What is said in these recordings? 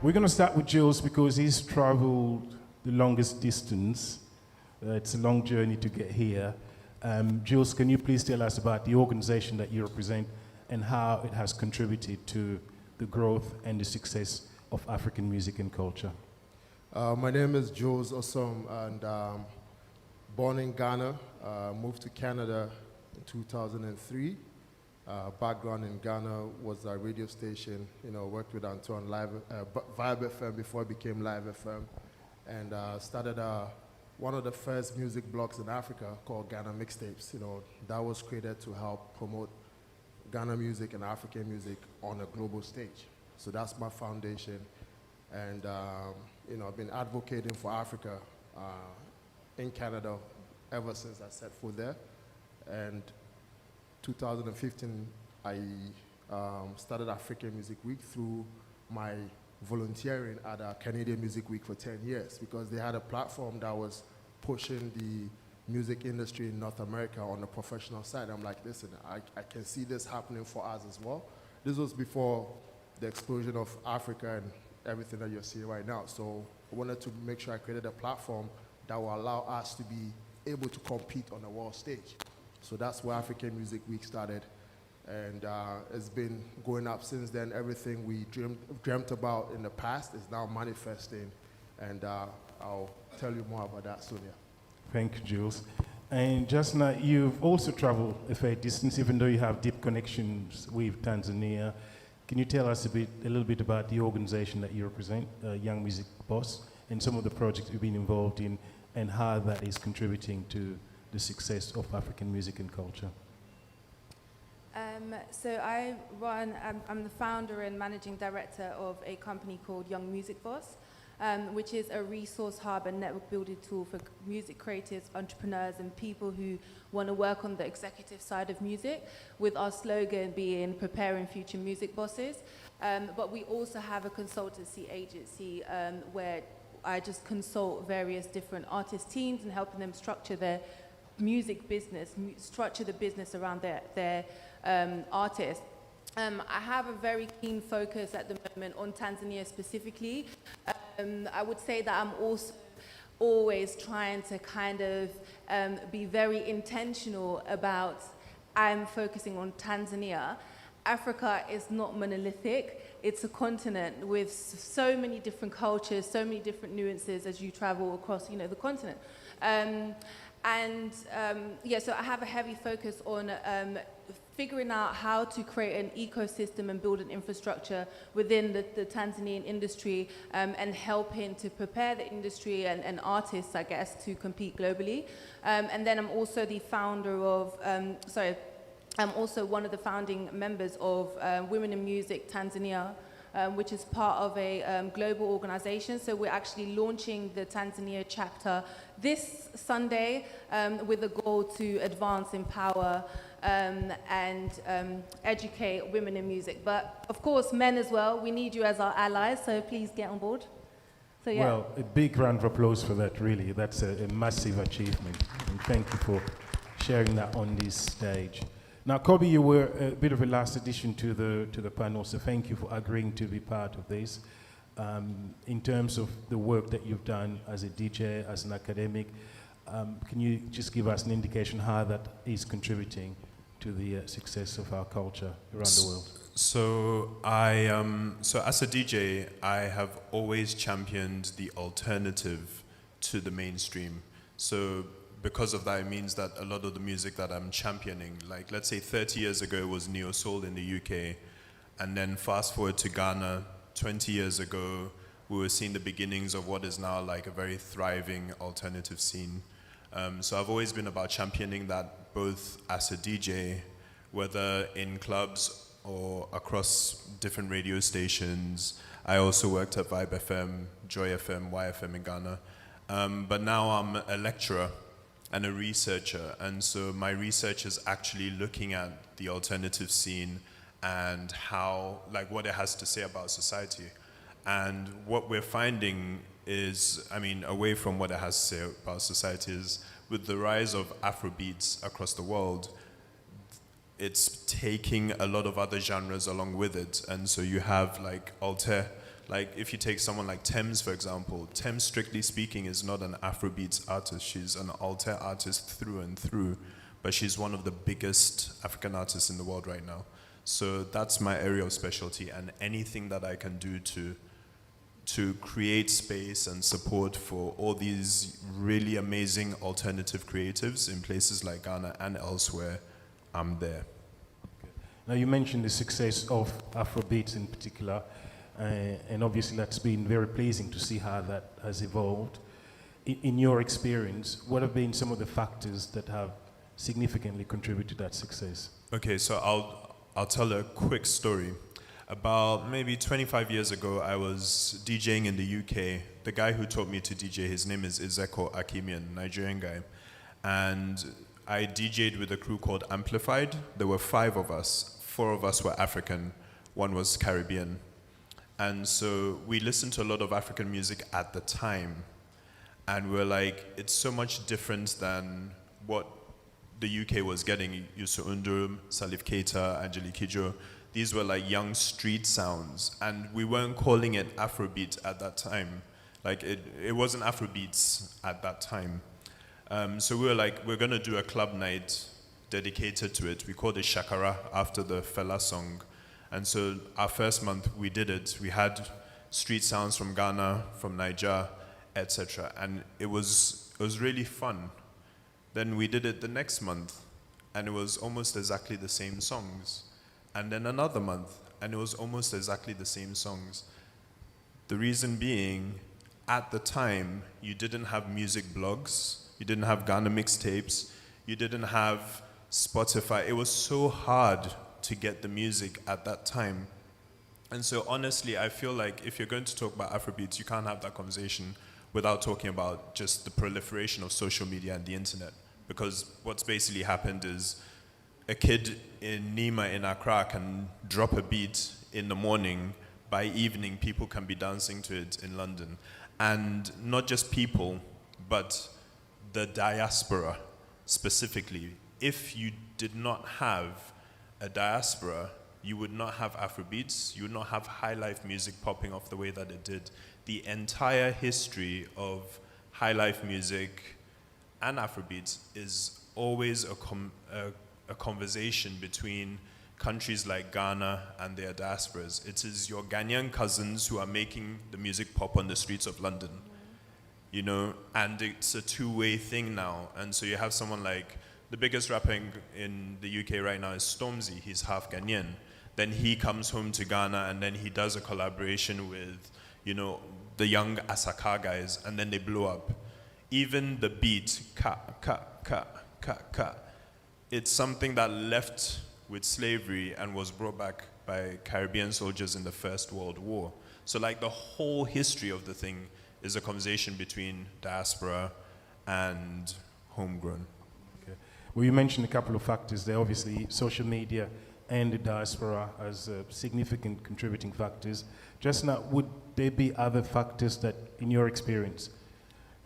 We're going to start with Julz because he's traveled the longest distance. It's a long journey to get here. Julz, can you please tell us about the organization that you represent and how it has contributed to the growth and the success of African music and culture? My name is Julz Ossom, and born in Ghana, moved to Canada in 2003. Background in Ghana was a radio station, worked with Antoine Vibe FM before it became Live FM, and started one of the first music blogs in Africa called Ghana Mixtapes. That was created to help promote Ghana music and African music on a global stage. So that's my foundation. And I've been advocating for Africa in Canada ever since I set foot there. And 2015, I started African Music Week through my volunteering at Canadian Music Week for 10 years, because they had a platform that was pushing the music industry in North America on the professional side. I'm like, listen, I can see this happening for us as well. This was before the explosion of Africa and everything that you're seeing right now. So I wanted to make sure I created a platform that will allow us to be able to compete on the world stage. So that's where African Music Week started. And it's been going up since then. Everything we dreamt about in the past is now manifesting. And I'll tell you more about that soon, yeah. Thank you, Julz. And Jusnah, you've also traveled a fair distance, even though you have deep connections with Tanzania. Can you tell us a little bit about the organization that you represent, Young Music Boss, and some of the projects you've been involved in, and how that is contributing to the success of African music and culture? So I'm the founder and managing director of a company called Young Music Boss, which is a resource hub and network building tool for music creatives, entrepreneurs, and people who want to work on the executive side of music, with our slogan being preparing future music bosses. But we also have a consultancy agency where I just consult various different artist teams and helping them structure their music business, structure the business around their artists. I have a very keen focus at the moment on Tanzania specifically. I would say that I'm also always trying to kind of be very intentional about I'm focusing on Tanzania. Africa is not monolithic. It's a continent with so many different cultures, so many different nuances as you travel across, the continent. So I have a heavy focus on figuring out how to create an ecosystem and build an infrastructure within the Tanzanian industry, and helping to prepare the industry and artists, I guess, to compete globally. And then I'm also the founder of, I'm also one of the founding members of Women in Music Tanzania, which is part of a global organization. So we're actually launching the Tanzania chapter this Sunday with a goal to advance, empower, and educate women in music. But of course, men as well. We need you as our allies, so please get on board. So, yeah. Well, a big round of applause for that, really. That's a massive achievement. And thank you for sharing that on this stage. Now, Kobby, you were a bit of a last addition to the panel, so thank you for agreeing to be part of this. In terms of the work that you've done as a DJ, as an academic, can you just give us an indication how that is contributing to the success of our culture around the world? So so as a DJ, I have always championed the alternative to the mainstream. So because of that, it means that a lot of the music that I'm championing, like let's say 30 years ago it was neo soul in the UK, and then fast forward to Ghana, 20 years ago, we were seeing the beginnings of what is now like a very thriving alternative scene. So I've always been about championing that, both as a DJ, whether in clubs or across different radio stations. I also worked at Vibe FM, Joy FM, YFM in Ghana. But now I'm a lecturer and a researcher, and so my research is actually looking at the alternative scene and how, like, what it has to say about society. And what we're finding is, I mean, away from what it has to say about society, is with the rise of Afrobeats across the world, it's taking a lot of other genres along with it. And so you have like Alter, Like if you take someone like Thames, for example, Thames, strictly speaking, is not an Afrobeats artist. She's an alter artist through and through, but she's one of the biggest African artists in the world right now. So that's my area of specialty, and anything that I can do to create space and support for all these really amazing alternative creatives in places like Ghana and elsewhere, I'm there. Now you mentioned the success of Afrobeats in particular, and obviously that's been very pleasing to see how that has evolved. In your experience, what have been some of the factors that have significantly contributed to that success? Okay, so I'll tell a quick story. About maybe 25 years ago, I was DJing in the UK. The guy who taught me to DJ, his name is Ezeko Akimian, Nigerian guy. And I DJ'd with a crew called Amplified. There were 5 of us. 4 of us were African, 1 was Caribbean. And so we listened to a lot of African music at the time. And we're like, it's so much different than what the UK was getting. Yusu Undurum, Salif Keita, Angelique Kidjo. These were like young street sounds. And we weren't calling it Afrobeat at that time. Like it wasn't Afrobeats at that time. So we were like, we're gonna do a club night dedicated to it. We called it Shakara after the Fela song. And so our first month we did it. We had street sounds from Ghana, from Niger, etc. And it was really fun. Then we did it the next month, and it was almost exactly the same songs. And then another month, and it was almost exactly the same songs. The reason being, at the time, you didn't have music blogs, you didn't have Ghana mixtapes, you didn't have Spotify. It was so hard to get the music at that time. And so honestly, I feel like if you're going to talk about Afrobeats, you can't have that conversation without talking about just the proliferation of social media and the internet. Because what's basically happened is a kid in Nima in Accra can drop a beat in the morning. By evening, people can be dancing to it in London. And not just people, but the diaspora specifically. If you did not have a diaspora, you would not have Afrobeats, you would not have high life music popping off the way that it did. The entire history of high life music and Afrobeats is always a conversation between countries like Ghana and their diasporas. It is your Ghanaian cousins who are making the music pop on the streets of London, you know, and it's a two-way thing now. And so you have someone like, the biggest rapper in the UK right now is Stormzy, he's half Ghanaian. Then he comes home to Ghana and then he does a collaboration with, you know, the young Asaka guys, and then they blow up. Even the beat, ka, ka, ka, ka, ka, it's something that left with slavery and was brought back by Caribbean soldiers in the First World War. So like the whole history of the thing is a conversation between diaspora and homegrown. Okay. Well, you mentioned a couple of factors there. Obviously, social media and the diaspora as significant contributing factors. Jusnah, would there be other factors that, in your experience,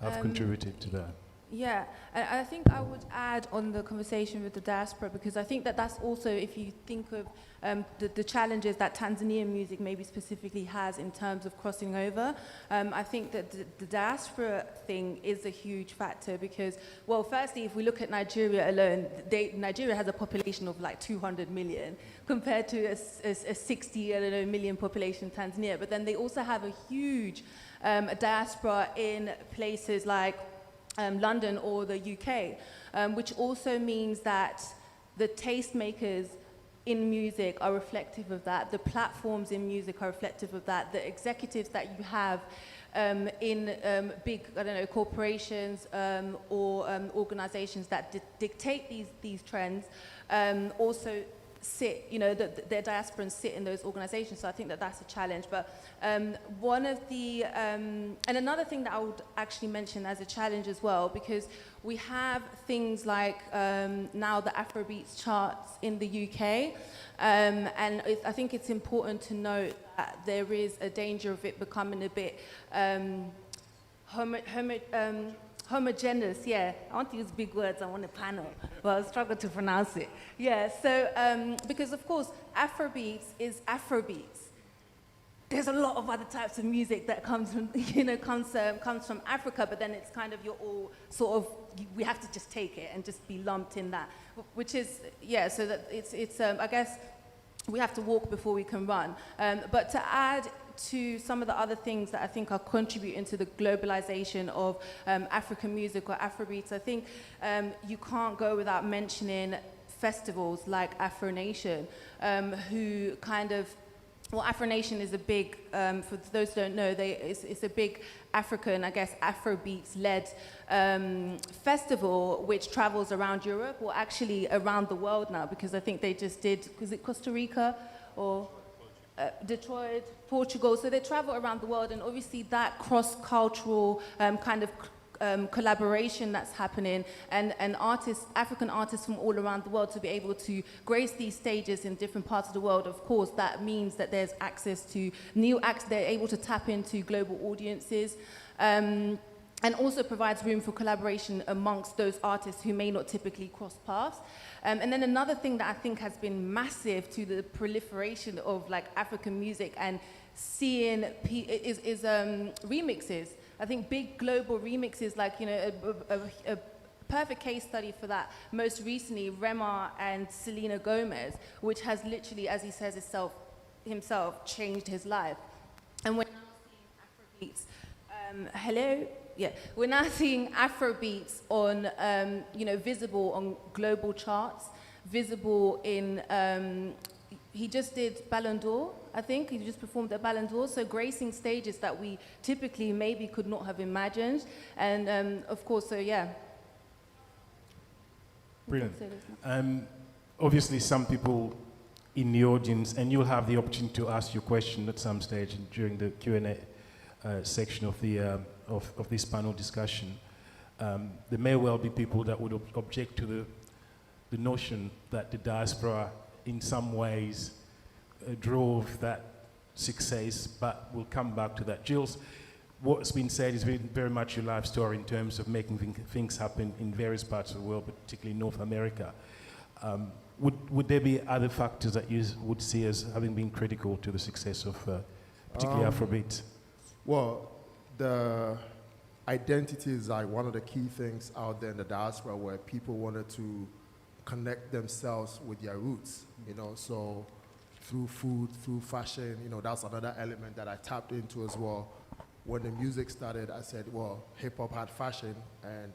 have contributed to that? Yeah, and I think I would add on the conversation with the diaspora, because I think that that's also, if you think of the challenges that Tanzanian music maybe specifically has in terms of crossing over, I think that the diaspora thing is a huge factor because, well, firstly, if we look at Nigeria alone, Nigeria has a population of like 200 million compared to a 60 million population in Tanzania, but then they also have a huge diaspora in places like London or the UK, which also means that the tastemakers in music are reflective of that, the platforms in music are reflective of that, the executives that you have in big, corporations or organizations that dictate these trends also sit, their diasporans sit in those organizations. So I think that that's a challenge. But one of the, and another thing that I would actually mention as a challenge as well, because we have things like now the Afrobeats charts in the UK, and I think it's important to note that there is a danger of it becoming a bit homogeneous, yeah. I want to use big words, I want a panel, but I struggle to pronounce it. Yeah, so, because of course, Afrobeats is Afrobeats. there's a lot of other types of music that comes from, comes from Africa, but then it's kind of, you're all sort of, we have to just take it and just be lumped in that, which is, yeah, so that it's I guess we have to walk before we can run. But to add to some of the other things that I think are contributing to the globalization of African music or Afrobeats, I think you can't go without mentioning festivals like Afro Nation, who kind of, well, Afro Nation is a big, for those who don't know, it's a big African, I guess, Afrobeats-led festival which travels around Europe, or actually around the world now, because I think they just did, was it Costa Rica or Detroit, Portugal? So they travel around the world, and obviously that cross-cultural kind of collaboration that's happening, and artists, African artists from all around the world, to be able to grace these stages in different parts of the world. Of course, that means that there's access to new acts, they're able to tap into global audiences, and also provides room for collaboration amongst those artists who may not typically cross paths. And then another thing that I think has been massive to the proliferation of like African music and seeing is remixes. I think big global remixes, like, a perfect case study for that, most recently, Rema and Selena Gomez, which has literally, as he says himself, changed his life. And we're now seeing Afrobeats. We're now seeing Afrobeats on, visible on global charts, visible in, he just did Ballon d'Or, I think. He just performed at Ballon d'Or, so gracing stages that we typically maybe could not have imagined. And of course, so yeah. Brilliant. Obviously, some people in the audience, and you'll have the opportunity to ask your question at some stage during the Q&A section of the of this panel discussion. There may well be people that would object to the notion that the diaspora in some ways drove that success, but we'll come back to that. Julz, what's been said is very much your life story in terms of making things happen in various parts of the world, but particularly North America. Would there be other factors that you would see as having been critical to the success of particularly Afrobeat? Well, the identity is like one of the key things out there in the diaspora, where people wanted to connect themselves with their roots, so through food, through fashion, that's another element that I tapped into as well. When the music started, I said, well, hip hop had fashion, and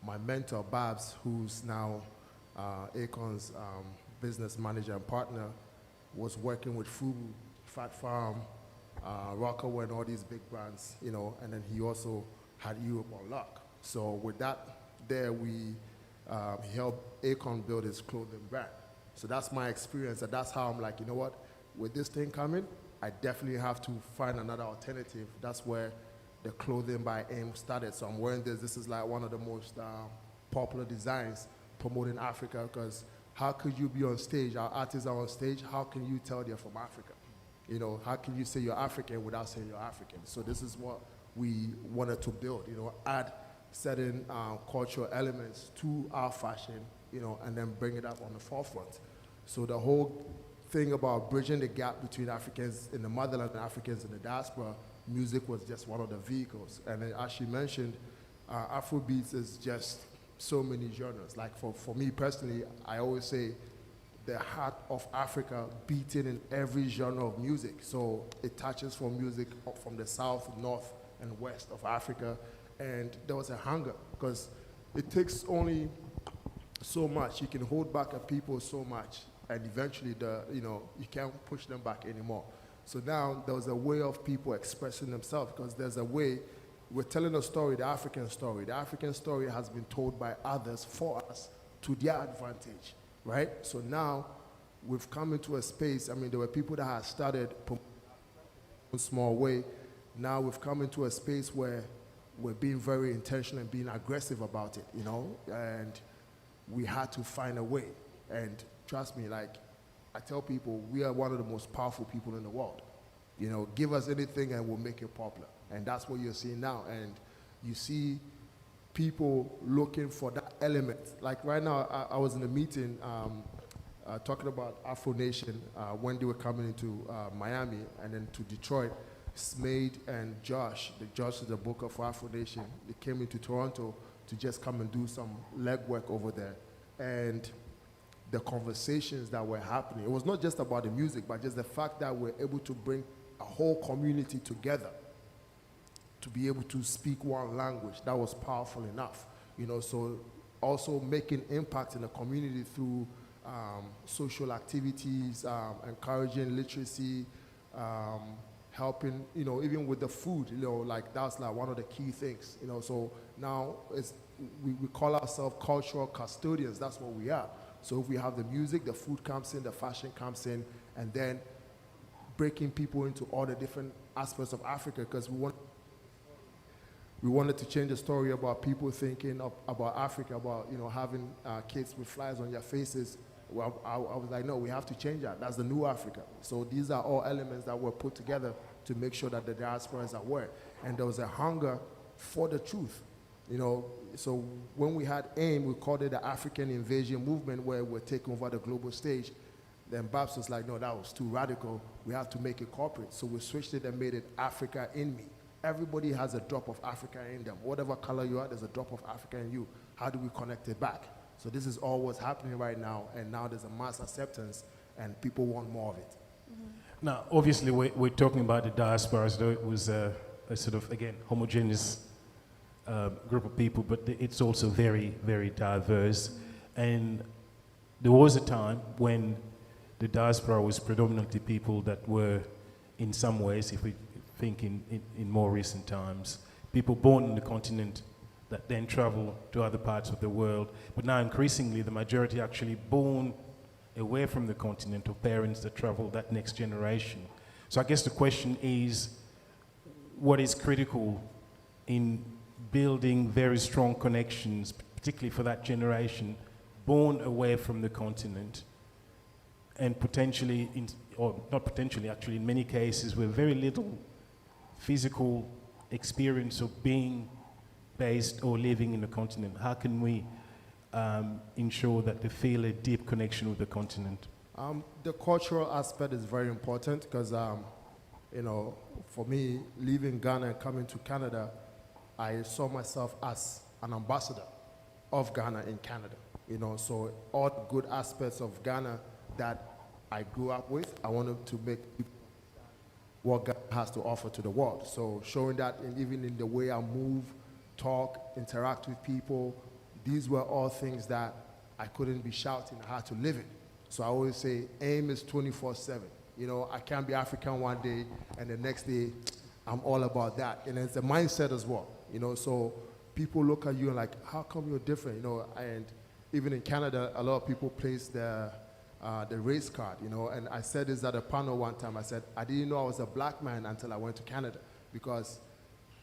my mentor, Babs, who's now Akon's business manager and partner, was working with Fubu, Fat Farm, Rockaway, and all these big brands, and then he also had Europe on lock. So with that there, he helped Akon build his clothing brand. So that's my experience, and that's how I'm like, what, with this thing coming, I definitely have to find another alternative. That's where the clothing by AIM started. So I'm wearing this. This is like one of the most popular designs promoting Africa, because how could you be on stage, our artists are on stage, how can you tell they're from Africa? How can you say you're African without saying you're African? So this is what we wanted to build, add certain cultural elements to our fashion, and then bring it up on the forefront. So the whole thing about bridging the gap between Africans in the motherland and Africans in the diaspora, music was just one of the vehicles. And then, as she mentioned, Afrobeats is just so many genres. Like for me personally, I always say the heart of Africa beating in every genre of music. So it touches from music from the south, north, and west of Africa. And there was a hunger, because it takes only so much. You can hold back a people so much, and eventually you can't push them back anymore. So now there was a way of people expressing themselves, because there's a way, we're telling a story, the African story. The African story has been told by others for us to their advantage, right? So now we've come into a space, there were people that had started in a small way. Now we've come into a space where we're being very intentional and being aggressive about it, and we had to find a way. And trust me, like I tell people, we are one of the most powerful people in the world. Give us anything and we'll make it popular. And that's what you're seeing now. And you see people looking for that element. Like right now, I was in a meeting talking about Afro Nation, when they were coming into Miami and then to Detroit, Smade and Josh is the booker for Afro Nation, they came into Toronto to just come and do some legwork over there. And the conversations that were happening, it was not just about the music, but just the fact that we're able to bring a whole community together to be able to speak one language. That was powerful enough. So also making impact in the community through social activities, encouraging literacy, helping, even with the food, like that's like one of the key things, So now we call ourselves cultural custodians. That's what we are. So if we have the music, the food comes in, the fashion comes in, and then breaking people into all the different aspects of Africa, because we wanted to change the story about people thinking about Africa, about having kids with flies on their faces. Well, I was like, no, we have to change that. That's the new Africa. So these are all elements that were put together to make sure that the diaspora is aware. And there was a hunger for the truth. So when we had AIM, we called it the African Invasion Movement, where we're taking over the global stage. Then Babs was like, no, that was too radical. We have to make it corporate. So we switched it and made it Africa in me. Everybody has a drop of Africa in them. Whatever color you are, there's a drop of Africa in you. How do we connect it back? So this is all what's happening right now, and now there's a mass acceptance, and people want more of it. Mm-hmm. Now, obviously, we're talking about the diaspora as though it was a sort of, again, homogeneous group of people, but it's also very, very diverse. And there was a time when the diaspora was predominantly people that were, in some ways, if we think in more recent times, people born on the continent that then travel to other parts of the world. But now increasingly, the majority actually born away from the continent, of parents that travel that next generation. So I guess the question is, what is critical in building very strong connections, particularly for that generation born away from the continent, and potentially, or not potentially, actually in many cases, with very little physical experience of being based or living in the continent? How can we ensure that they feel a deep connection with the continent? The cultural aspect is very important because, for me, leaving Ghana and coming to Canada, I saw myself as an ambassador of Ghana in Canada. So all the good aspects of Ghana that I grew up with, I wanted to make people what Ghana has to offer to the world. So showing that even in the way I move, talk, interact with people, these were all things that I couldn't be shouting, I had to live it. So I always say, AIM is 24/7. I can't be African one day and the next day I'm all about that. And it's a mindset as well. So people look at you and like, how come you're different? And even in Canada, a lot of people place the race card, and I said this at a panel one time. I said, I didn't know I was a black man until I went to Canada, because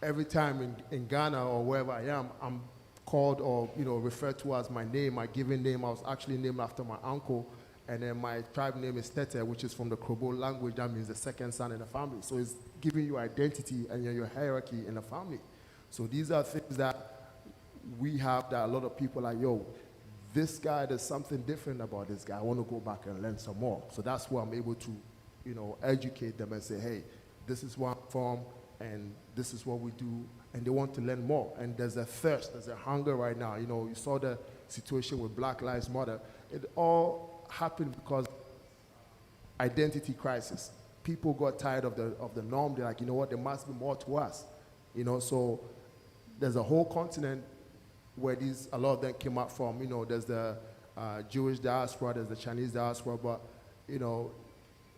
every time in Ghana or wherever I am, I'm called or referred to as my name, my given name. I was actually named after my uncle, and then my tribe name is Tete, which is from the Krobo language. That means the second son in the family. So it's giving you identity and your hierarchy in the family. So these are things that we have that a lot of people are, this guy, there's something different about this guy. I want to go back and learn some more. So that's where I'm able to, educate them and say, hey, this is where I'm from, and this is what we do, and they want to learn more. And there's a thirst, there's a hunger right now. You saw the situation with Black Lives Matter. It all happened because identity crisis. People got tired of the norm. They're like, there must be more to us. So there's a whole continent where a lot of them came out from. There's the Jewish diaspora, there's the Chinese diaspora, but,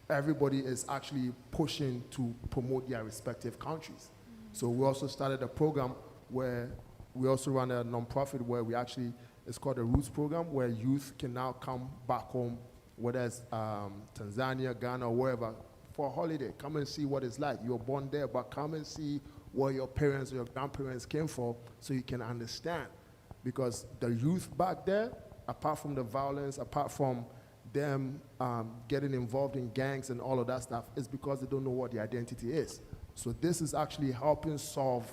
everybody is actually pushing to promote their respective countries. So we also started a program where we also run a nonprofit where it's called the Roots Program, where youth can now come back home, whether it's Tanzania, Ghana, or wherever, for a holiday. Come and see what it's like. You're born there, but come and see where your parents or your grandparents came from so you can understand. Because the youth back there, apart from the violence, apart from them getting involved in gangs and all of that stuff, is because they don't know what the identity is. So this is actually helping solve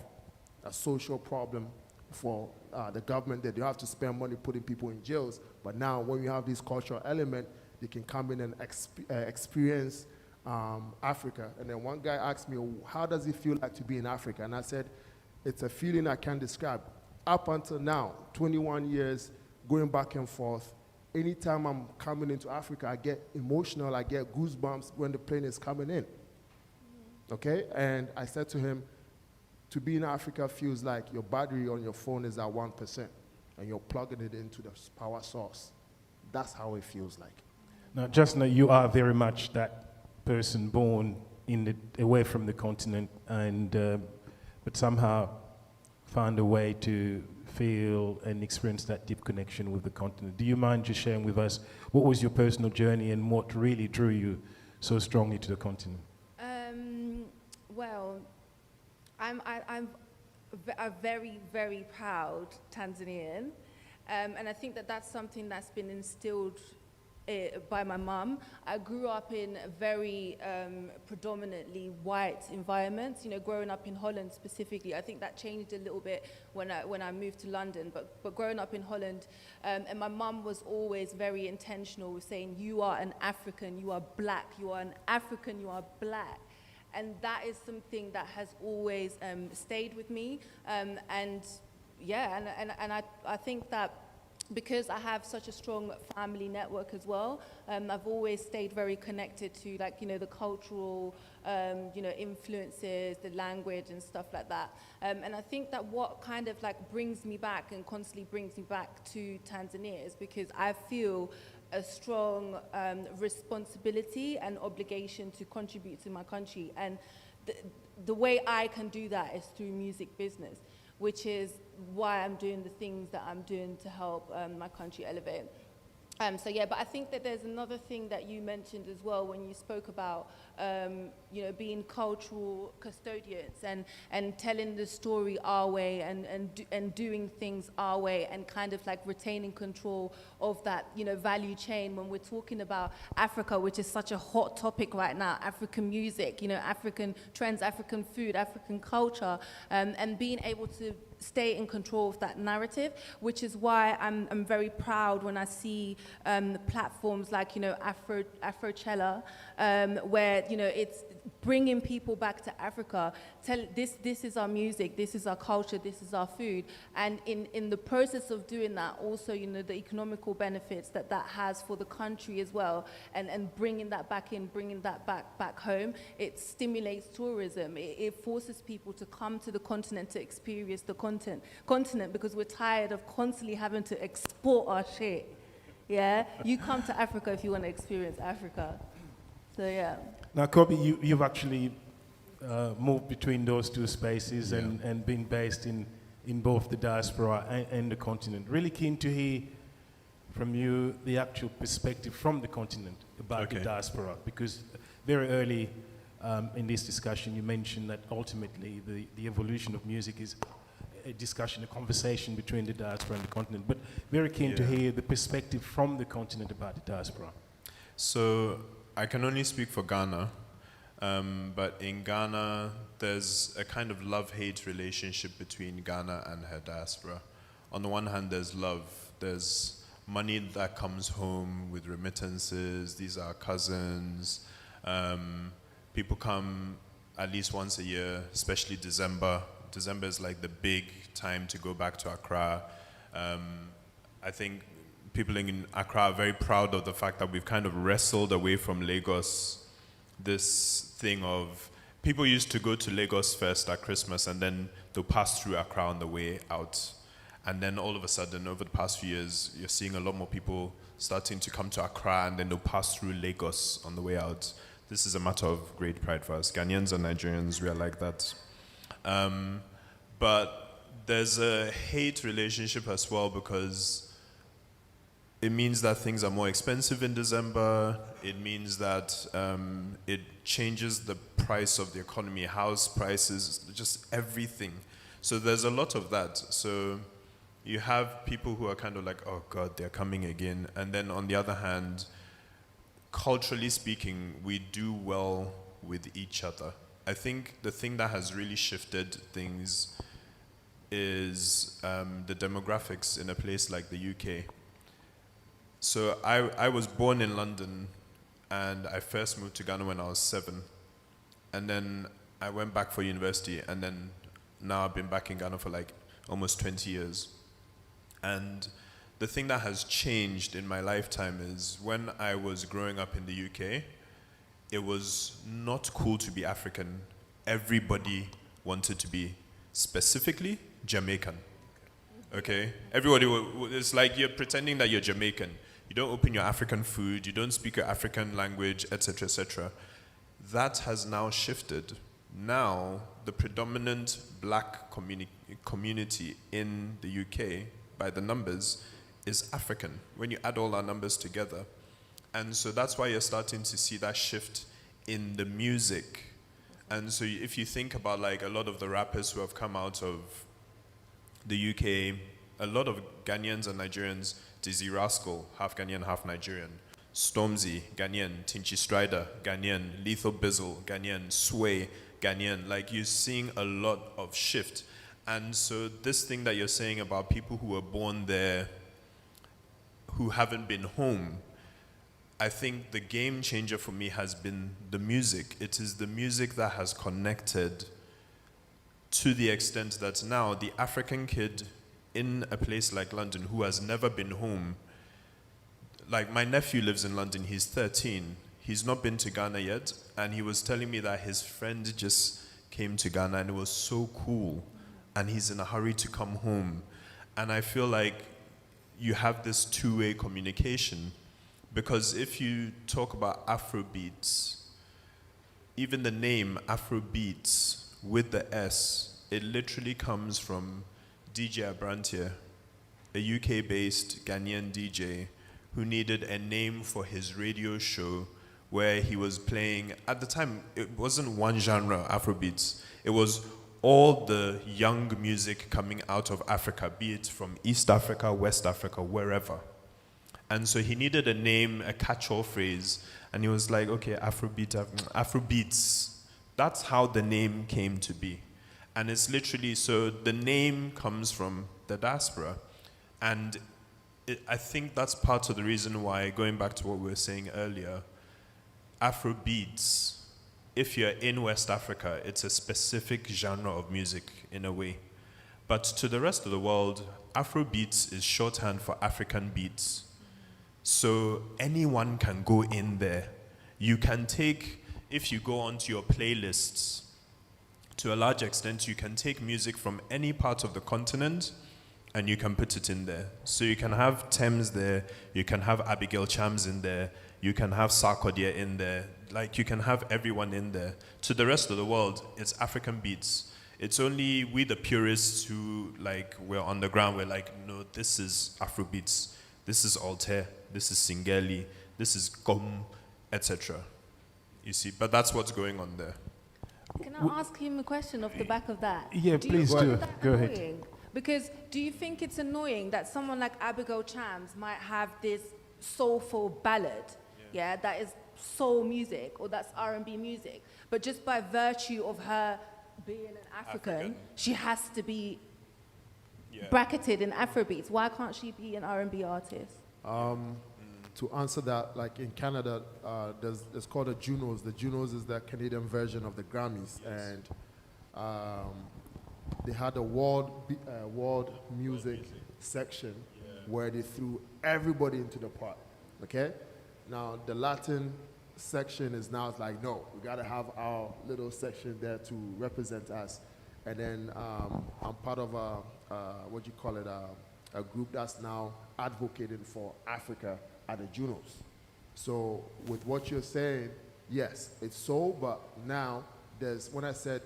a social problem for the government, that you have to spend money putting people in jails. But now when you have this cultural element, they can come in and experience Africa. And then one guy asked me, how does it feel like to be in Africa? And I said, it's a feeling I can't describe. Up until now, 21 years, going back and forth, anytime I'm coming into Africa, I get emotional, I get goosebumps when the plane is coming in. Okay? And I said to him, to be in Africa feels like your battery on your phone is at 1%, and you're plugging it into the power source. That's how it feels like. Now, Jusnah, you are very much that person born away from the continent, and but somehow found a way to feel and experience that deep connection with the continent. Do you mind just sharing with us what was your personal journey and what really drew you so strongly to the continent? Well, I'm a very, very proud Tanzanian, and I think that that's something that's been instilled by my mum. I grew up in very predominantly white environments. You know, growing up in Holland specifically, I think that changed a little bit when I moved to London. But growing up in Holland, and my mum was always very intentional with saying, "You are an African. You are black. You are an African. You are black." And that is something that has always stayed with me. And I think that because I have such a strong family network as well, I've always stayed very connected to, like, you know, the cultural, influences, the language and stuff like that. And I think that what kind of like brings me back and constantly brings me back to Tanzania is because I feel a strong responsibility and obligation to contribute to my country. And the way I can do that is through music business, which is why I'm doing the things that I'm doing to help my country elevate. But I think that there's another thing that you mentioned as well when you spoke about, being cultural custodians and telling the story our way and doing things our way and kind of like retaining control of that, value chain when we're talking about Africa, which is such a hot topic right now, African music, African trends, African food, African culture, and being able to stay in control of that narrative, which is why I'm very proud when I see platforms like, Afrochella, where, it's bringing people back to Africa. This is our music, this is our culture, this is our food. And in the process of doing that, also, the economical benefits that has for the country as well, and bringing that back in, bringing that back home, it stimulates tourism. It forces people to come to the continent to experience the continent because we're tired of constantly having to export our shit. Yeah, you come to Africa if you want to experience Africa. So yeah. Now, Kobby, you've actually moved between those two spaces and been based in both the diaspora and the continent. Really keen to hear from you the actual perspective from the continent about the diaspora, because very early in this discussion you mentioned that ultimately the evolution of music is a discussion, a conversation between the diaspora and the continent, but very keen to hear the perspective from the continent about the diaspora. So I can only speak for Ghana, but in Ghana there's a kind of love-hate relationship between Ghana and her diaspora. On the one hand, there's love. There's money that comes home with remittances. These are cousins. People come at least once a year, especially December. December is like the big time to go back to Accra. I think people in Accra are very proud of the fact that we've kind of wrestled away from Lagos this thing of people used to go to Lagos first at Christmas and then they'll pass through Accra on the way out. And then all of a sudden, over the past few years, you're seeing a lot more people starting to come to Accra and then they'll pass through Lagos on the way out. This is a matter of great pride for us. Ghanaians and Nigerians, we are like that. But there's a hate relationship as well because it means that things are more expensive in December. It means that it changes the price of the economy, house prices, just everything. So there's a lot of that. So you have people who are kind of like, oh God, they're coming again. And then on the other hand, culturally speaking, we do well with each other. I think the thing that has really shifted things is the demographics in a place like the UK. So I was born in London, and I first moved to Ghana when I was 7. And then I went back for university, and then now I've been back in Ghana for like almost 20 years. And the thing that has changed in my lifetime is when I was growing up in the UK, it was not cool to be African. Everybody wanted to be specifically Jamaican. Okay? Everybody, it's like you're pretending that you're Jamaican. You don't open your African food, you don't speak your African language, etc., etc. That has now shifted. Now, the predominant black community in the UK, by the numbers, is African, when you add all our numbers together. And so that's why you're starting to see that shift in the music. And so if you think about like a lot of the rappers who have come out of the UK, a lot of Ghanaians and Nigerians, Dizzy Rascal, half Ghanaian, half Nigerian, Stormzy, Ghanaian, Tinchy Strider, Ghanaian, Lethal Bizzle, Ghanaian, Sway, Ghanaian, like you're seeing a lot of shift. And so this thing that you're saying about people who were born there, who haven't been home, I think the game changer for me has been the music. It is the music that has connected to the extent that now the African kid in a place like London who has never been home, like my nephew lives in London, he's 13. He's not been to Ghana yet, and he was telling me that his friend just came to Ghana and it was so cool, and he's in a hurry to come home. And I feel like you have this two-way communication, because if you talk about Afrobeats, even the name Afrobeats with the S, it literally comes from DJ Abrantier, a UK-based Ghanaian DJ who needed a name for his radio show where he was playing, at the time, it wasn't one genre, Afrobeats. It was all the young music coming out of Africa, be it from East Africa, West Africa, wherever. And so he needed a name, a catch-all phrase, and he was like, okay, Afrobeats. That's how the name came to be. And it's literally, so the name comes from the diaspora. And I think that's part of the reason why, going back to what we were saying earlier, Afrobeats, if you're in West Africa, it's a specific genre of music in a way. But to the rest of the world, Afrobeats is shorthand for African beats. So anyone can go in there. You can take, if you go onto your playlists, to a large extent, you can take music from any part of the continent and you can put it in there. So you can have Thames there, you can have Abigail Chams in there, you can have Sarkodie in there, like you can have everyone in there. To the rest of the world, it's African beats. It's only we the purists who, like, we're on the ground, we're like, no, this is Afrobeats, this is Altair, this is Singeli, this is Gom, etc. You see, but that's what's going on there. Can I ask him a question off the back of that? Yeah, please do. Go ahead. Annoying? Because do you think it's annoying that someone like Abigail Chams might have this soulful ballad, yeah, that is soul music or that's R&B music, but just by virtue of her being an African. She has to be bracketed in Afrobeats? Why can't she be an R&B artist? To answer that, like in Canada, it's called the Junos. The Junos is the Canadian version of the Grammys, and they had a world music section where they threw everybody into the pot. Okay, now the Latin section is now like, no, we got to have our little section there to represent us. And then I'm part of a group that's now advocating for Africa at the Junos. So with what you're saying, yes, it's soul, but now there's, when I said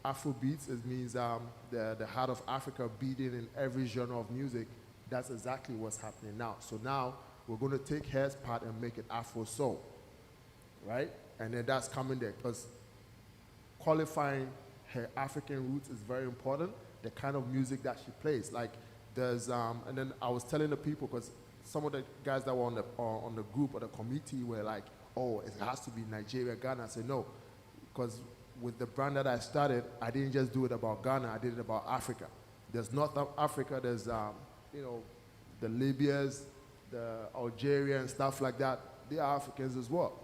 Afrobeats, it means the heart of Africa beating in every genre of music. That's exactly what's happening now. So now we're going to take her part and make it Afro soul, right? And then that's coming there, because qualifying her African roots is very important. The kind of music that she plays, like there's, and then I was telling the people, because some of the guys that were on the group or the committee were like, oh, it has to be Nigeria, Ghana. I said no, because with the brand that I started, I didn't just do it about Ghana, I did it about Africa. There's North Africa, there's, the Libyas, the Algerians, stuff like that, they are Africans as well,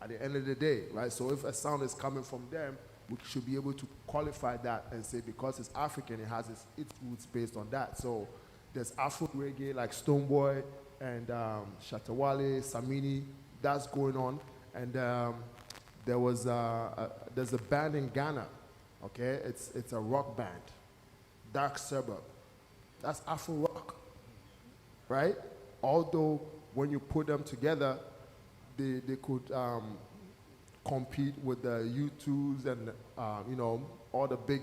at the end of the day, right? So if a sound is coming from them, we should be able to qualify that and say because it's African, it has its roots based on that. So there's Afro reggae like Stonebwoy and Shatawale, Samini, that's going on. And there's a band in Ghana, okay? It's a rock band, Dark Suburb. That's Afro rock, right? Although when you put them together, they could compete with the U2s and all the big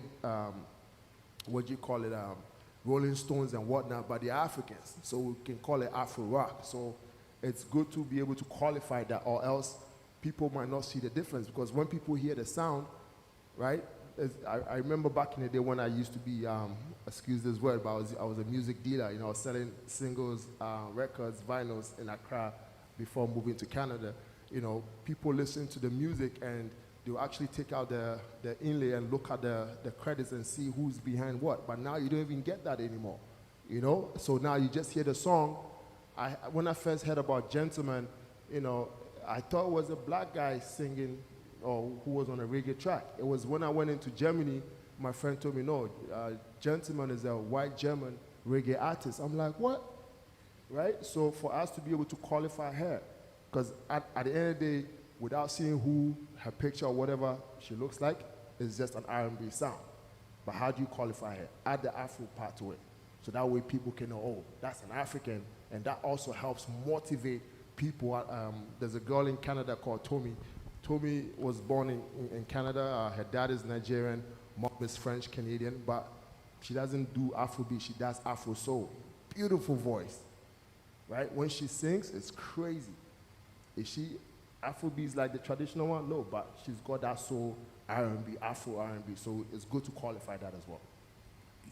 Rolling Stones and whatnot, but they're Africans, so we can call it Afro rock. So it's good to be able to qualify that, or else people might not see the difference, because when people hear the sound, right? I remember back in the day when I used to be, excuse this word, but I was a music dealer, I was selling singles, records, vinyls in Accra before moving to Canada. People listen to the music and they'll actually take out the inlay and look at the credits and see who's behind what. But now you don't even get that anymore, So now you just hear the song. When I first heard about Gentleman, I thought it was a black guy singing or who was on a reggae track. It was when I went into Germany, my friend told me, no, Gentleman is a white German reggae artist. I'm like, what? Right? So for us to be able to qualify her, because at the end of the day, without seeing who, her picture or whatever she looks like, it's just an R&B sound. But how do you qualify her? Add the Afro part to it. So that way people can know, oh, that's an African. And that also helps motivate people. There's a girl in Canada called Tommy. Tommy was born in Canada. Her dad is Nigerian, mom is French Canadian, but she doesn't do Afrobeat, she does Afro soul. Beautiful voice, right? When she sings, it's crazy. Is she Afrobeat like the traditional one? No, but she's got that soul R&B, Afro R&B, so it's good to qualify that as well.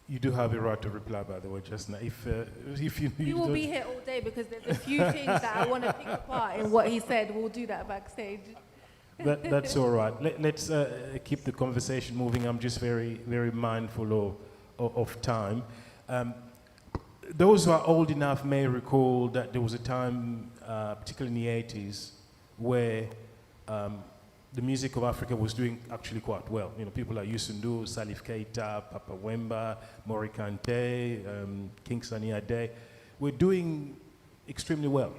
You do have a right to reply, by the way, Jusnah. If you we will be here all day because there's a few things that I want to pick apart in what he said. We'll do that backstage. That's all right. Let's keep the conversation moving. I'm just very, very mindful of time. Those who are old enough may recall that there was a time, particularly in the 80s, where the music of Africa was doing actually quite well. People like Youssou N'Dour, Salif Keita, Papa Wemba, Mori Kante, King Sunny Ade were doing extremely well.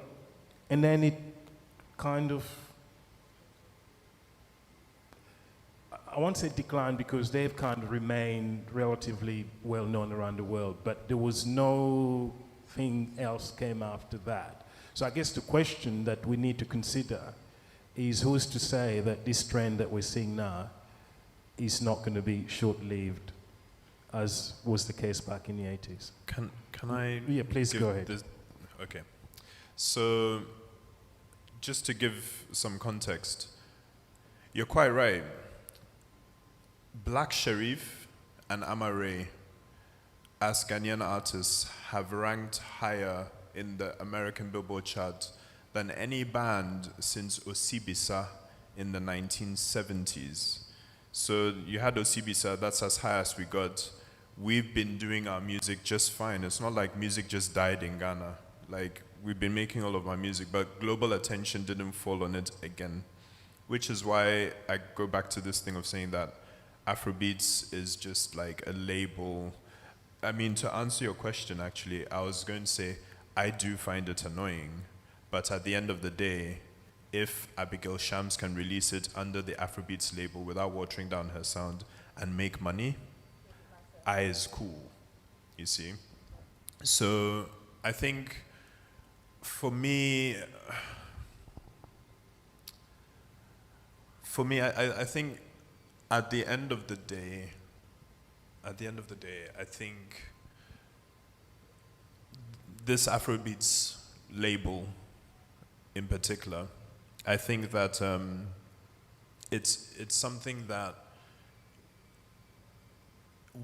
And then it kind of, I won't say declined because they've kind of remained relatively well known around the world, but there was nothing else came after that. So I guess the question that we need to consider is who's to say that this trend that we're seeing now is not going to be short-lived, as was the case back in the 80s. Can I? Yeah, please go ahead. Okay. So, just to give some context, you're quite right. Black Sherif and Amare, as Ghanaian artists, have ranked higher in the American Billboard chart than any band since Osibisa in the 1970s. So you had Osibisa, that's as high as we got. We've been doing our music just fine. It's not like music just died in Ghana. Like, we've been making all of our music, but global attention didn't fall on it again. Which is why I go back to this thing of saying that Afrobeats is just like a label. I mean, to answer your question, actually, I was going to say, I do find it annoying. But at the end of the day, if Abigail Shams can release it under the Afrobeats label without watering down her sound and make money, is cool, you see? So I think for me, I think at the end of the day, I think this Afrobeats label in particular, I think that it's something that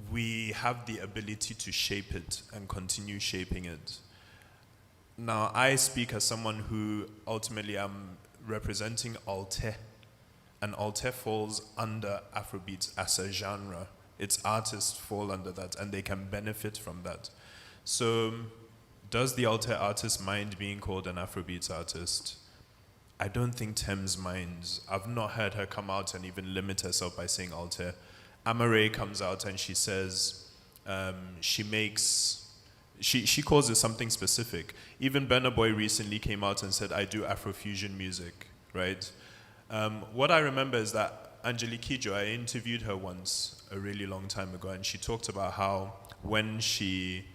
we have the ability to shape it and continue shaping it. Now, I speak as someone who ultimately am representing Alte, and Alte falls under Afrobeats as a genre. Its artists fall under that, and they can benefit from that. So does the alter artist mind being called an Afrobeats artist? I don't think Thames minds. I've not heard her come out and even limit herself by saying alter. Amare comes out and she says she calls it something specific. Even Burna Boy recently came out and said, I do Afrofusion music, right? What I remember is that Angelique Kidjo, I interviewed her once a really long time ago, and she talked about how when she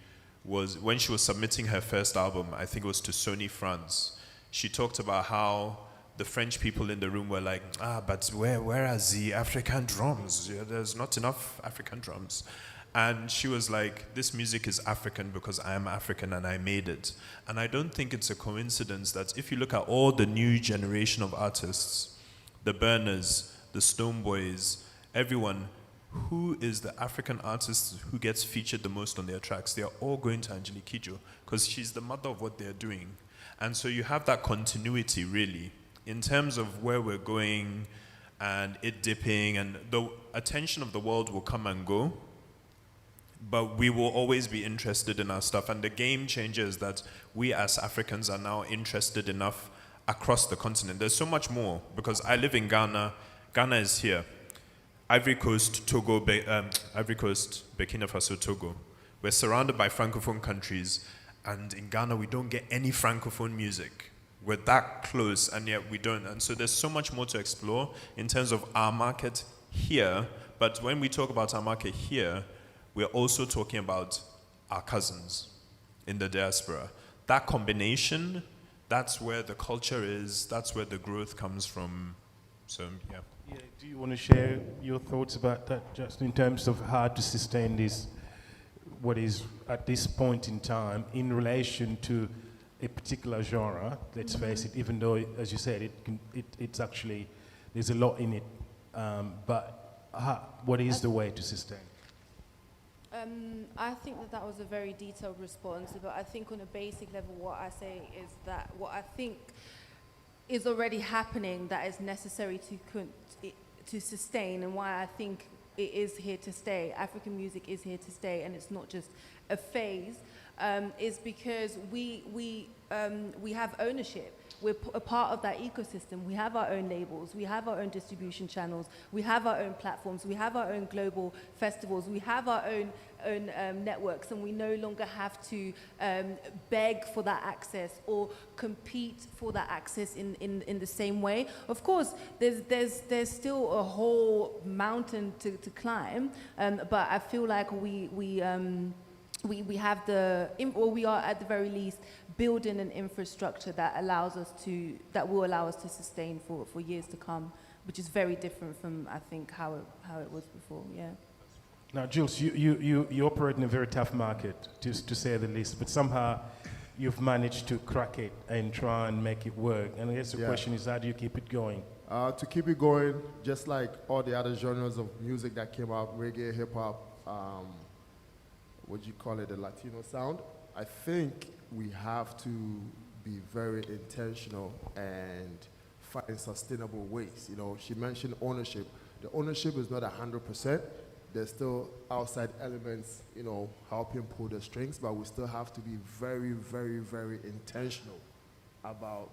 was submitting her first album, I think it was to Sony France, she talked about how the French people in the room were like, but where are the African drums? Yeah, there's not enough African drums. And she was like, this music is African because I am African and I made it. And I don't think it's a coincidence that if you look at all the new generation of artists, the Burners, the Stoneboys, everyone, who is the African artist who gets featured the most on their tracks? They are all going to Angelique Kidjo because she's the mother of what they're doing. And so you have that continuity, really, in terms of where we're going and it dipping, and the attention of the world will come and go, but we will always be interested in our stuff. And the game changer is that we as Africans are now interested enough across the continent. There's so much more, because I live in Ghana. Ghana is here. Ivory Coast, Togo, Ivory Coast, Burkina Faso, Togo. We're surrounded by Francophone countries, and in Ghana we don't get any Francophone music. We're that close, and yet we don't. And so there's so much more to explore in terms of our market here. But when we talk about our market here, we're also talking about our cousins in the diaspora. That combination, that's where the culture is, that's where the growth comes from. So, yeah. Yeah, do you want to share your thoughts about that, just in terms of how to sustain this, what is at this point in time, in relation to a particular genre? Let's face it, even though, as you said, it's actually, there's a lot in it, but what is the way to sustain? I think that was a very detailed response, but I think on a basic level what I say is that what I think is already happening that is necessary to sustain, and why I think it is here to stay, African music is here to stay, and it's not just a phase, is because we have ownership. We're a part of that ecosystem. We have our own labels, we have our own distribution channels, we have our own platforms, we have our own global festivals, we have our own networks, and we no longer have to beg for that access or compete for that access in the same way. Of course, there's still a whole mountain to climb, but I feel like we have we are at the very least building an infrastructure that will allow us to sustain for years to come, which is very different from, I think, how it was before. Yeah. Now, Julz, you operate in a very tough market, to say the least, but somehow you've managed to crack it and try and make it work. And I guess the question is, how do you keep it going? To keep it going, just like all the other genres of music that came out, reggae, hip hop, what do you call it, the Latino sound, I think we have to be very intentional and find sustainable ways. You know, she mentioned ownership. The ownership is not 100%. There's still outside elements, you know, helping pull the strings, but we still have to be very, very, very intentional about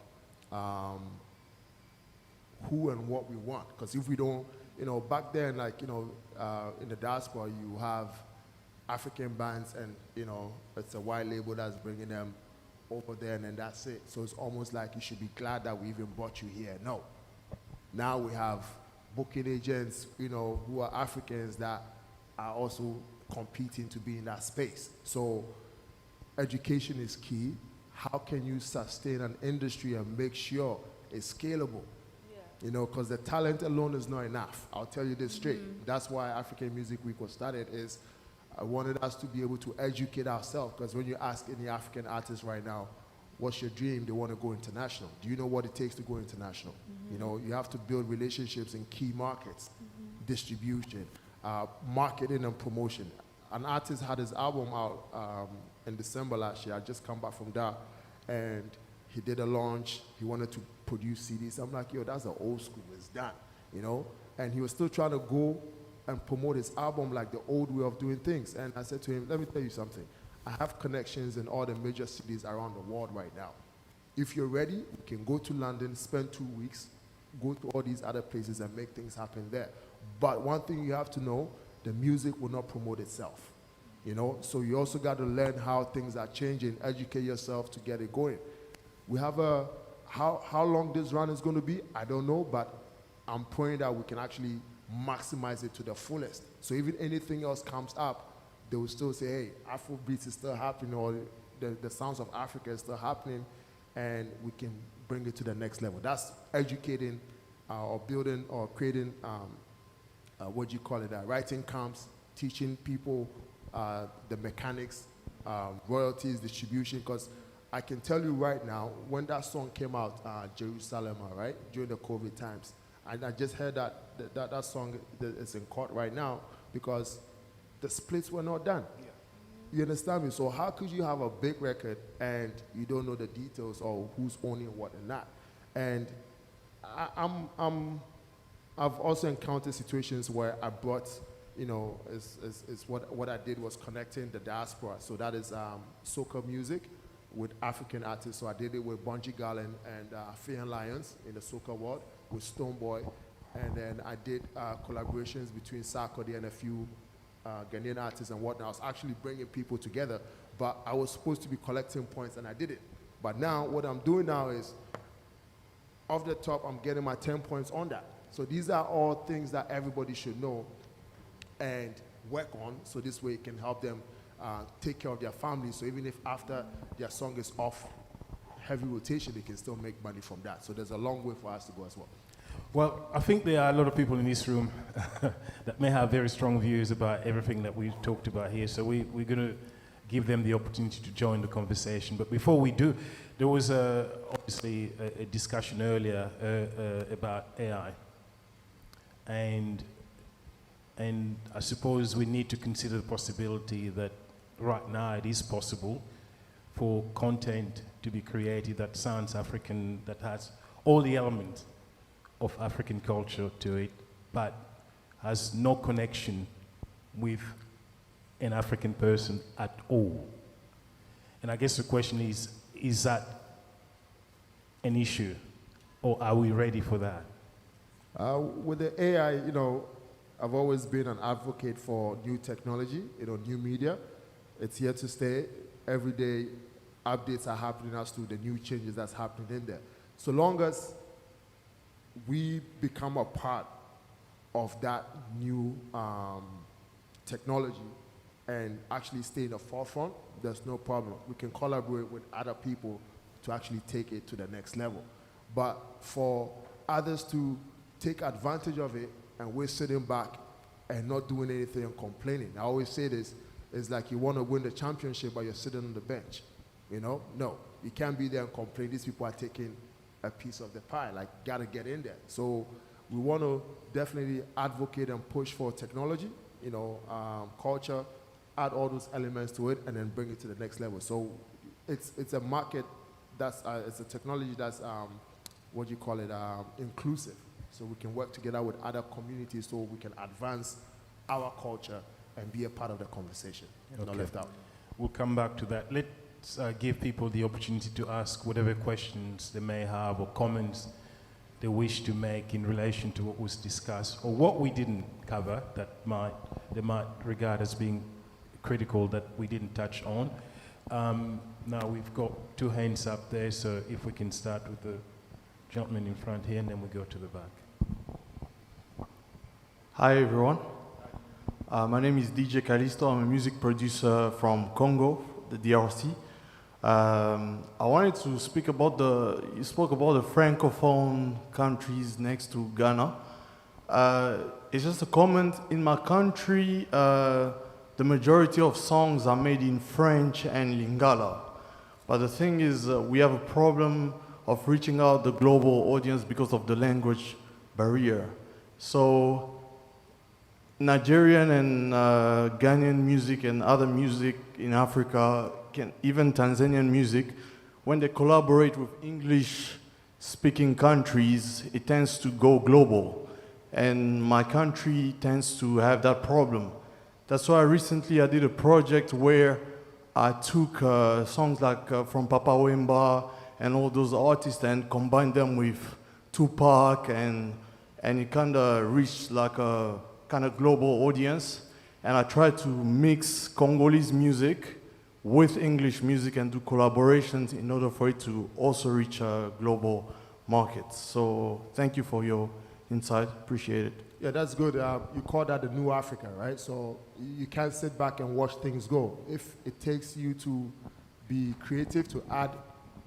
who and what we want. Because if we don't, you know, back then, like, you know, in the diaspora, you have African bands, and, you know, it's a white label that's bringing them over there, and then that's it. So it's almost like you should be glad that we even brought you here. No. Now we have booking agents, you know, who are Africans that are also competing to be in that space. So education is key. How can you sustain an industry and make sure it's scalable? You know, because the talent alone is not enough. I'll tell you this straight. That's why African Music Week was started, is I wanted us to be able to educate ourselves, because when you ask any African artist right now, what's your dream? They want to go international. Do you know what it takes to go international? You know, you have to build relationships in key markets, distribution, marketing and promotion. An artist had his album out in December last year. I just come back from that, and he did a launch. He wanted to produce CDs. I'm like, yo, that's an old school. It's done, you know? And he was still trying to go and promote his album like the old way of doing things. And I said to him, let me tell you something. I have connections in all the major cities around the world right now. If you're ready, we can go to London, spend 2 weeks, go to all these other places and make things happen there. But one thing you have to know, the music will not promote itself. You know, so you also got to learn how things are changing, educate yourself to get it going. We have how long this run is going to be, I don't know, but I'm praying that we can actually maximize it to the fullest. So even anything else comes up, they will still say, hey, Afrobeats is still happening, or the sounds of Africa is still happening, and we can bring it to the next level. That's educating or building or creating, writing camps, teaching people the mechanics, royalties, distribution, because I can tell you right now, when that song came out, Jerusalem, right, during the COVID times, and I just heard that song is in court right now because the splits were not done. Yeah. You understand me? So how could you have a big record and you don't know the details or who's owning what and not? And I've also encountered situations where I brought, you know, what I did was connecting the diaspora. So that is soca music with African artists. So I did it with Bunji Garlin and Fay Lions in the soca world, with Stonebwoy. And then I did collaborations between Sarkodie and a few Ghanaian artists and whatnot. I was actually bringing people together, but I was supposed to be collecting points and I did it. But now, what I'm doing now is, off the top, I'm getting my 10 points on that. So these are all things that everybody should know and work on, so this way it can help them take care of their families. So even if after their song is off heavy rotation, they can still make money from that. So there's a long way for us to go as well. Well, I think there are a lot of people in this room that may have very strong views about everything that we've talked about here. So we're going to give them the opportunity to join the conversation. But before we do, there was obviously a discussion earlier about AI. And I suppose we need to consider the possibility that right now it is possible for content to be created that sounds African, that has all the elements of African culture to it, but has no connection with an African person at all. And I guess the question is that an issue, or are we ready for that? With the AI, you know, I've always been an advocate for new technology, you know, new media. It's here to stay. Every day, updates are happening as to the new changes that's happening in there. So long as we become a part of that new technology and actually stay in the forefront, there's no problem. We can collaborate with other people to actually take it to the next level. But for others to take advantage of it and we're sitting back and not doing anything and complaining. I always say this, it's like you want to win the championship but you're sitting on the bench. You know? No, you can't be there and complain. These people are taking a piece of the pie, like gotta get in there. So we want to definitely advocate and push for technology, you know, culture, add all those elements to it and then bring it to the next level. So it's a market that's, it's a technology that's, inclusive. So we can work together with other communities so we can advance our culture and be a part of the conversation, not left out. We'll come back to that. Let's give people the opportunity to ask whatever questions they may have or comments they wish to make in relation to what was discussed or what we didn't cover that they might regard as being critical that we didn't touch on. Now we've got two hands up there, so if we can start with the gentleman in front here and then we go to the back. Hi everyone. My name is DJ Callisto. I'm a music producer from Congo, the DRC. I wanted to speak about you spoke about the Francophone countries next to Ghana. It's just a comment. In my country, the majority of songs are made in French and Lingala. But the thing is, we have a problem of reaching out the global audience because of the language barrier. So Nigerian and Ghanaian music and other music in Africa, even Tanzanian music, when they collaborate with English-speaking countries, it tends to go global. And my country tends to have that problem. That's why recently I did a project where I took songs like from Papa Wemba and all those artists and combined them with Tupac, and it kind of reached like a kind of global audience. And I tried to mix Congolese music with English music and do collaborations in order for it to also reach global markets. So thank you for your insight, appreciate it. Yeah, that's good. You call that the new Africa, right? So you can't sit back and watch things go. If it takes you to be creative, to add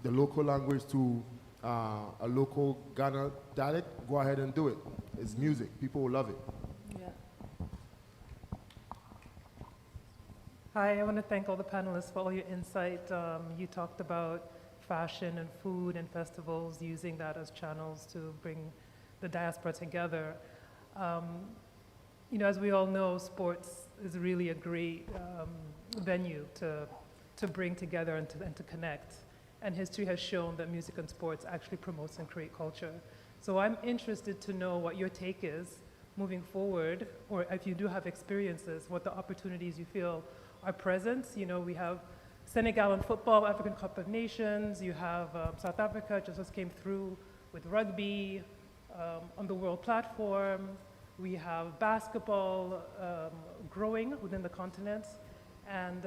the local language to a local Ghana dialect, go ahead and do it. It's music. People will love it. Yeah. Hi, I want to thank all the panelists for all your insight. You talked about fashion and food and festivals, using that as channels to bring the diaspora together. You know, as we all know, sports is really a great venue to bring together and to connect. And history has shown that music and sports actually promotes and create culture. So I'm interested to know what your take is moving forward, or if you do have experiences, what the opportunities you feel are present. You know, we have Senegal in football, African Cup of Nations. You have South Africa just came through with rugby on the world platform. We have basketball growing within the continent. And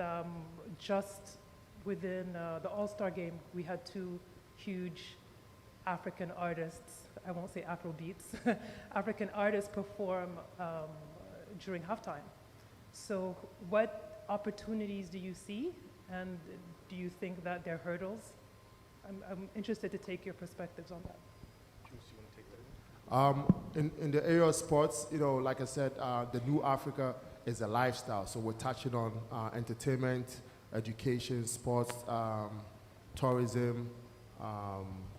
just within the All-Star game, we had two huge African artists, I won't say Afrobeats, African artists perform during halftime. So what opportunities do you see, and do you think that there are hurdles? I'm interested to take your perspectives on that. In the area of sports, you know, like I said, the new Africa is a lifestyle. So we're touching on entertainment, education, sports, tourism,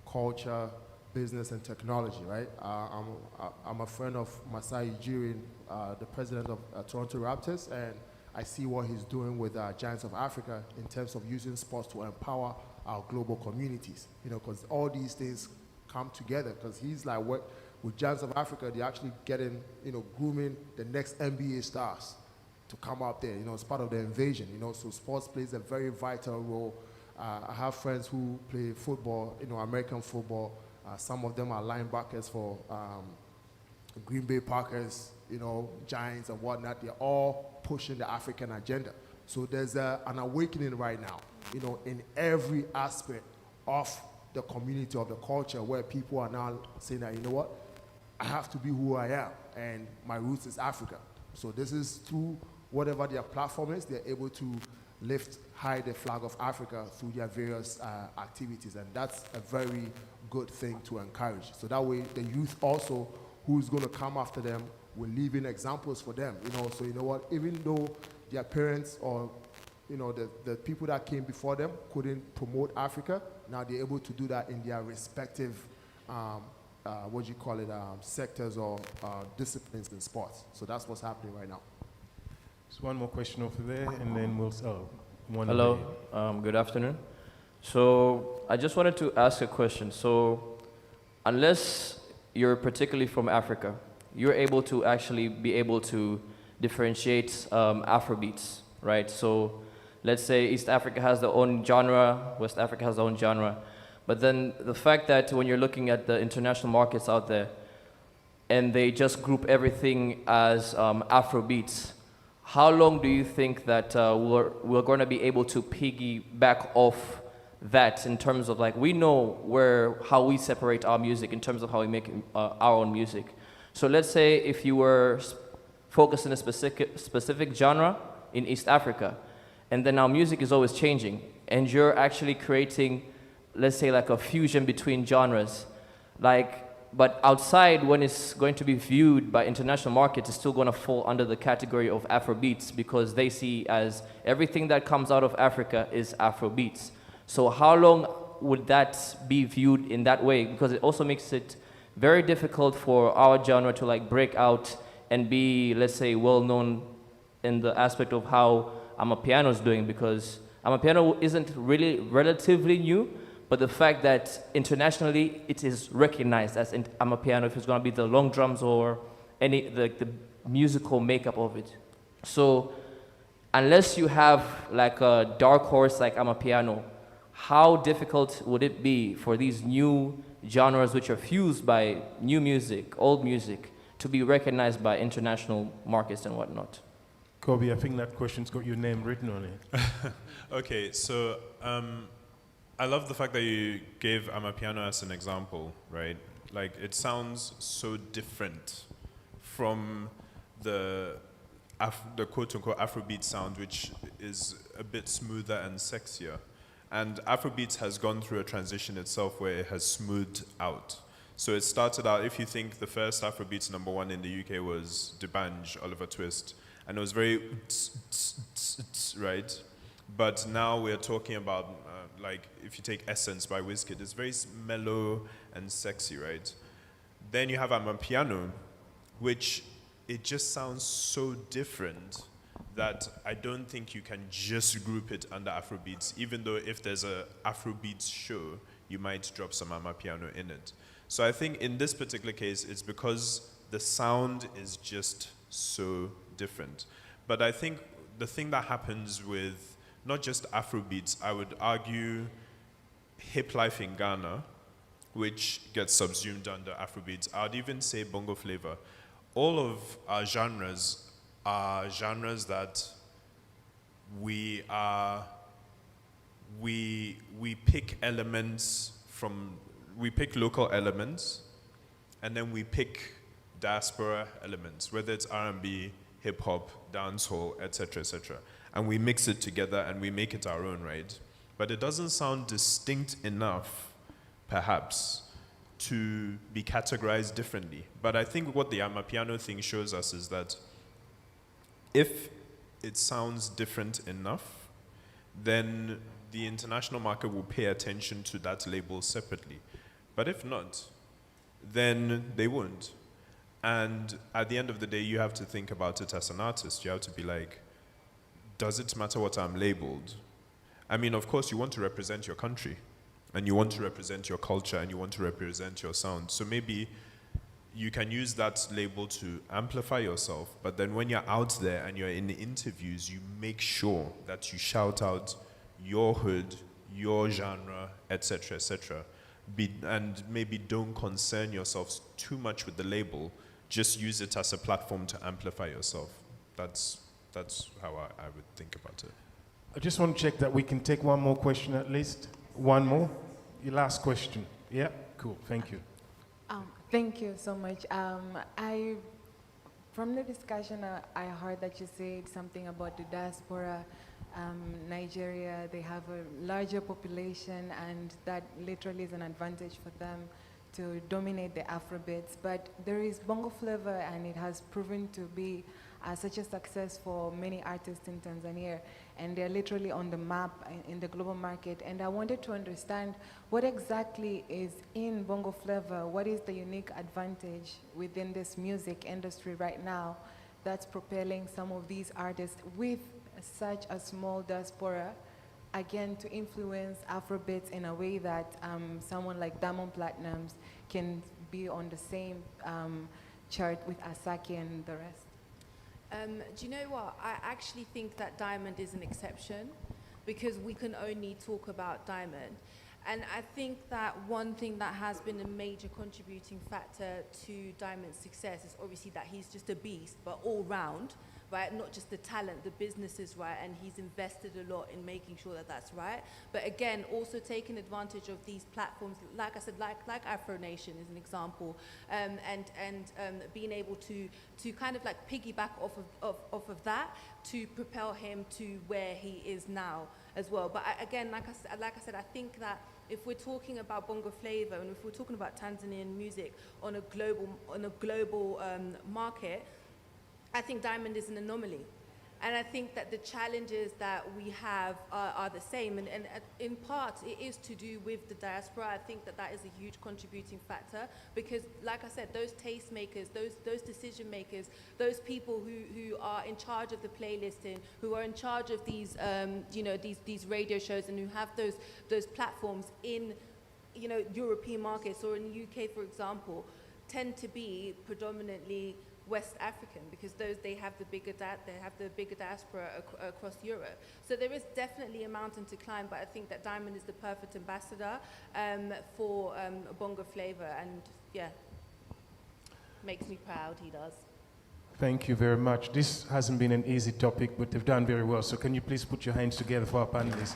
culture, business, and technology, right? I'm a friend of Masai Ujiri, the president of Toronto Raptors, and I see what he's doing with Giants of Africa in terms of using sports to empower our global communities, you know, because all these things come together, because he's like, what, with Giants of Africa, they're actually getting, you know, grooming the next NBA stars to come out there, you know, it's part of the invasion, you know, so sports plays a very vital role. I have friends who play football, you know, American football. Some of them are linebackers for Green Bay Packers, you know, Giants and whatnot. They're all pushing the African agenda. So there's an awakening right now, you know, in every aspect of the community, of the culture, where people are now saying that, you know what, I have to be who I am, and my roots is Africa. So this is through whatever their platform is, they're able to lift high the flag of Africa through their various activities, and that's a very good thing to encourage. So that way, the youth also, who's going to come after them, will leave in examples for them. You know, so you know what, even though their parents or, you know, the people that came before them couldn't promote Africa, now they're able to do that in their respective, what do you call it, sectors or disciplines in sports. So that's what's happening right now. There's one more question over there, and then we'll, one Hello, good afternoon. So I just wanted to ask a question. So unless you're particularly from Africa, you're able to actually be able to differentiate Afrobeats, right? So let's say East Africa has their own genre, West Africa has their own genre. But then the fact that when you're looking at the international markets out there, and they just group everything as Afrobeats, how long do you think that we're going to be able to piggyback off that in terms of, like, we know how we separate our music in terms of how we make our own music. So let's say if you were focused in a specific genre in East Africa, and then our music is always changing, and you're actually creating, let's say, like a fusion between genres, like, but outside, when it's going to be viewed by international markets, it's still going to fall under the category of Afrobeats, because they see as everything that comes out of Africa is Afrobeats. So how long would that be viewed in that way? Because it also makes it very difficult for our genre to, like, break out and be, let's say, well known in the aspect of how Amapiano is doing, because Amapiano isn't really relatively new, but the fact that internationally it is recognized as Amapiano, if it's going to be the long drums or the musical makeup of it. So unless you have like a dark horse like Amapiano, how difficult would it be for these new genres which are fused by new music, old music, to be recognized by international markets and whatnot? Kobby, I think that question's got your name written on it. Okay, so I love the fact that you gave Amapiano as an example, right? Like, it sounds so different from the quote-unquote Afrobeat sound, which is a bit smoother and sexier. And Afrobeats has gone through a transition itself where it has smoothed out. So it started out, if you think the first Afrobeats #1 in the UK was D'banj, Oliver Twist, and it was very right? But now we're talking about, like, if you take Essence by Wizkid, it's very mellow and sexy, right? Then you have Amapiano, which it just sounds so different that I don't think you can just group it under Afrobeats, even though if there's a Afrobeats show, you might drop some Amapiano in it. So I think in this particular case, it's because the sound is just so different. But I think the thing that happens with not just Afrobeats, I would argue hip life in Ghana, which gets subsumed under Afrobeats. I'd even say bongo flavor. All of our genres are genres that we pick elements from, we pick local elements, and then we pick diaspora elements, whether it's R&B, hip hop, dancehall, etc., etc. And we mix it together and we make it our own, right? But it doesn't sound distinct enough, perhaps, to be categorized differently. But I think what the Amapiano thing shows us is that if it sounds different enough, then the international market will pay attention to that label separately. But if not, then they won't. And at the end of the day, you have to think about it as an artist. You have to be like, does it matter what I'm labeled? I mean, of course, you want to represent your country, and you want to represent your culture, and you want to represent your sound. So maybe you can use that label to amplify yourself, but then when you're out there and you're in the interviews, you make sure that you shout out your hood, your genre, etc., etc. And maybe don't concern yourselves too much with the label. Just use it as a platform to amplify yourself. That's how I would think about it. I just want to check that we can take one more question at least. One more. Your last question. Yeah, cool. Thank you. Thank you so much. From the discussion, I heard that you said something about the diaspora. Nigeria, they have a larger population, and that literally is an advantage for them to dominate the Afrobeats. But there is bongo flavor, and it has proven to be such a success for many artists in Tanzania, and they're literally on the map in the global market. And I wanted to understand what exactly is in bongo flavor, what is the unique advantage within this music industry right now that's propelling some of these artists with such a small diaspora, again, to influence Afrobeats in a way that someone like Diamond Platnumz can be on the same chart with Asake and the rest. Do you know what? I actually think that Diamond is an exception, because we can only talk about Diamond. And I think that one thing that has been a major contributing factor to Diamond's success is obviously that he's just a beast, but all round, right? Not just the talent, the businesses, right? And he's invested a lot in making sure that that's right. But again, also taking advantage of these platforms, like I said, like Afro Nation is an example, and being able to kind of like piggyback off of that to propel him to where he is now as well. But again, like I said, I think that if we're talking about bongo flavor, and if we're talking about Tanzanian music on a global market, I think Diamond is an anomaly. And I think that the challenges that we have are the same. And in part, it is to do with the diaspora. I think that that is a huge contributing factor, because, like I said, those tastemakers, those decision makers, those people who are in charge of the playlisting, who are in charge of these, these radio shows, and who have those platforms in, European markets or in the UK, for example, tend to be predominantly West African, because they have the bigger diaspora across Europe. So there is definitely a mountain to climb, but I think that Diamond is the perfect ambassador for bongo flavor, and yeah, makes me proud. He does. Thank you very much. This hasn't been an easy topic, but they've done very well. So can you please put your hands together for our panelists?